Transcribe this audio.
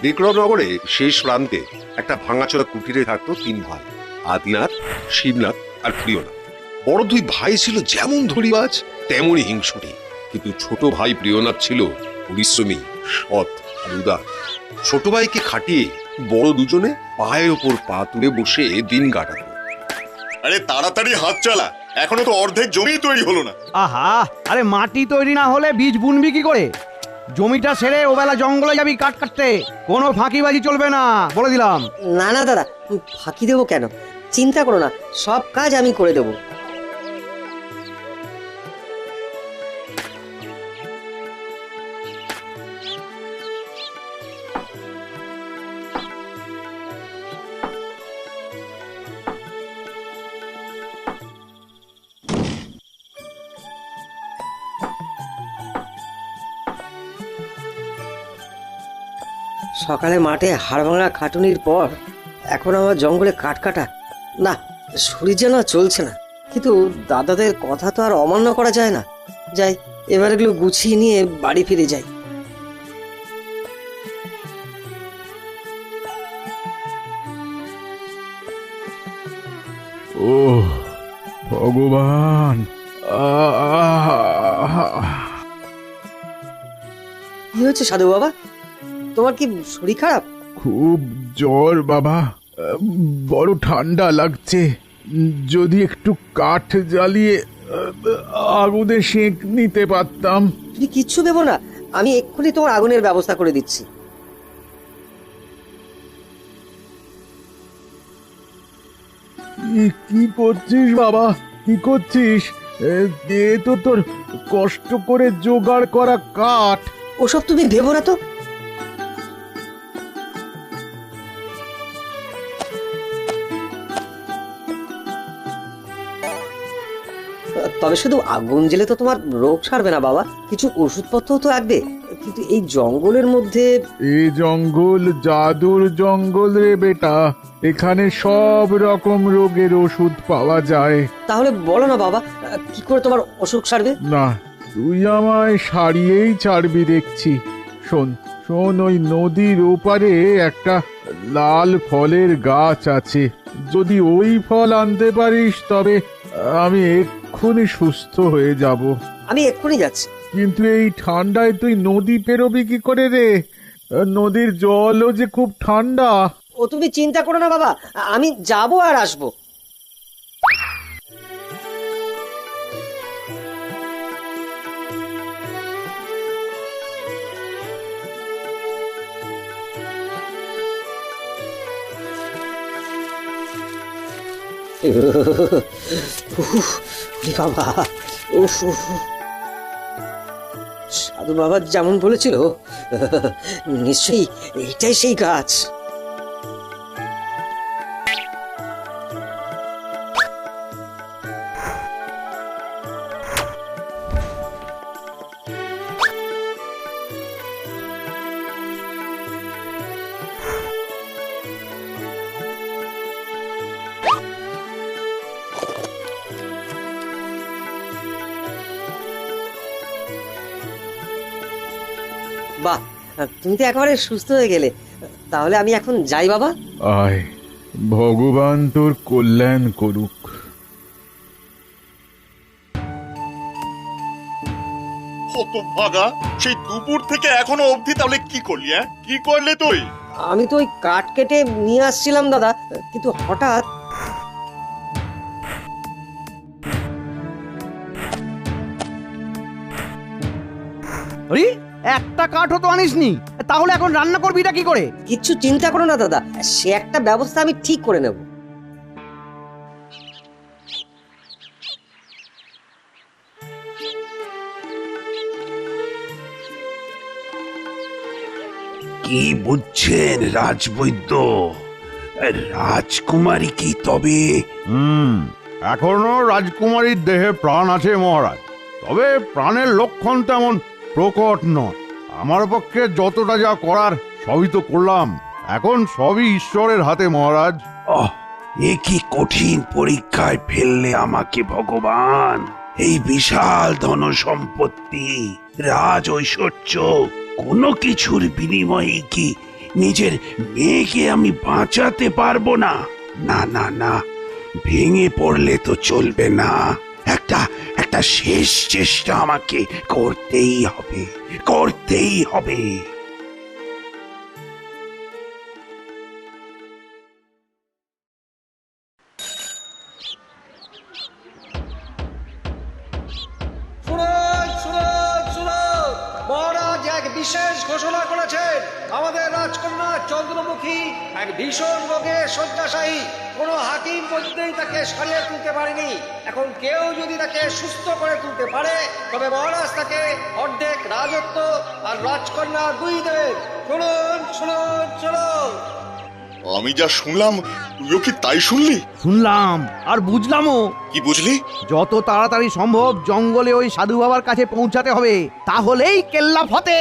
বিক্রমনগরে শেষ প্রান্তে একটা ভাঙাচোরা কুটিরে থাকতো 3 ভাই, আদিনাথ, শিবনাথ আর প্রিয়নাথ। বড় 2 ভাই ছিল যেমন ধড়িবাজ তেমনই হিংসুটে, কিন্তু ছোট ভাই প্রিয়নাথ ছিল পরিশ্রমী, সৎ আর উদার। ছোট ভাইকে খাটিয়ে বড় দুজনে পায়ের ওপর পা তুলে বসে দিন কাটাতো। আরে তাড়াতাড়ি হাত চালা, এখনো তো অর্ধেক জমি তৈরি হলো না। আহা, আরে মাটি তৈরি না হলে বীজ বুনবি কি করে? জমিটা সেরে ওবেলা জঙ্গলে যাবি কাঠ কাটতে, কোনো ফাঁকিবাজি চলবে না, বলে দিলাম। না না দাদা, ফাঁকি দেবো কেন? চিন্তা করো না, সব কাজ আমি করে দেবো। সকালে মাঠে হাড়ভাঙা খাটুনির পর এখন আমার জঙ্গলে কাঠ কাটা, না শরীর যেন চলছে না। কিন্তু দাদাদের কথা তো আর অমান্য করা যায় না। যাই, এবার এগুলো গুছিয়ে নিয়ে বাড়ি ফিরে যাই। ও ভগবান, কি হয়েছে সাধু বাবা, তোমার কি শরীর খারাপ? খুব জ্বর বাবা, বড় ঠান্ডা লাগছে। যদি একটু কাঠ জ্বালিয়ে আগুনে সেঁক নিতে পারতাম। তুমি কিচ্ছু দেবো না, আমি এক্ষুনি তোমার আগুনের ব্যবস্থা করে দিচ্ছি। কি করছিস বাবা, কি করছিস? এ তো তোর কষ্ট করে জোগাড় করা কাঠ। ওসব তুমি ভেবো না তো। তবে শুধু আগুন জ্বেলে তো তোমার রোগ সারবে না বাবা, কিছু ওষুধপত্রও তো লাগবে। কিন্তু এই জঙ্গলের মধ্যে। এই জঙ্গল জাদুর জঙ্গল রে বেটা, এখানে সব রকম রোগের ওষুধ পাওয়া যায়। তাহলে বলো না বাবা, কি করে তোমার অসুখ সারবে? না, তুই আমায় সারিয়েই ছাড়বি দেখছি। শোন শোন, ওই নদীর ওপারে একটা লাল ফলের গাছ আছে। যদি ওই ফল আনতে পারিস তবে আমি এক্ষুনি সুস্থ হয়ে যাব। আমি এক্ষুনি যাচ্ছি। কিন্তু এই ঠান্ডায় তুই নদী পেরোবি কি করে রে? নদীর জলও যে খুব ঠান্ডা। ও তুমি চিন্তা করো না বাবা, আমি যাবো আর আসবো। বাবা, সাধু বাবা যেমন বলেছিল, নিশ্চয়ই এটাই সেই গাছ। বাহ, তুমি তো একেবারে সুস্থ হয়ে গেলে। তাহলে আমি এখন যাই বাবা। আয়, ভগবান তোর কল্যাণ করুক। হতভাগা, সেই দুপুর থেকে এখনো অবধি তাহলে কি করলি? কি করলে তুই? আমি তো ওই কাঠ কেটে নিয়ে আসছিলাম দাদা, কিন্তু হঠাৎ। আরে একটা কাঠও তো আনিসনি, তাহলে এখন রান্না করবিটা কি করে? কিচ্ছু চিন্তা করো না দাদা, সে একটা ব্যবস্থা আমি ঠিক করে নেব। কি বুঝছেন রাজবৈদ্য? রাজকুমারী কি তবে? এখনো রাজকুমারীর দেহে প্রাণ আছে মহারাজ, তবে প্রাণের লক্ষণ তেমন প্রকট নয়। আমার পক্ষে যতটা যা করার সবই তো করলাম, এখন সবই ঈশ্বরের হাতে মহারাজ। এ কি কঠিন পরীক্ষায় ফেললে আমাকে ভগবান! এই বিশাল ধন সম্পত্তি, রাজ ঐশ্বর্য কোনো কিছুর বিনিময়ে কি নিজের মেয়েকে আমি বাঁচাতে পারবো না? না না না, ভেঙে পড়লে তো চলবে না। একটা শেষ চেষ্টা আমাকে করতেই হবে, করতেই হবে। মহারাজ এক বিশেষ ঘোষণা করেছেন। আমাদের রাজকন্যা চন্দ্রমুখী এক ভীষণ রোগে শয্যাশায়ী। কোনো হাকিম পর্যন্তই তাকে সারিয়ে তুলতে পারেনি। এখন কেউ যদি তাকে সুস্থ করে তুলতে পারে তবে মহারাজ তাকে অর্ধেক রাজত্ব আর রাজকন্যা দুই দেবেন। শুনুন শুনুন শুনুন। আমি যা শুনলাম তুইও কি তাই শুনলি? শুনলাম আর বুঝলামও। কি বুঝলি? যত তাড়াতাড়ি সম্ভব জঙ্গলে ওই সাধু বাবার কাছে পৌঁছাতে হবে, তাহলেই কেল্লা ফতে।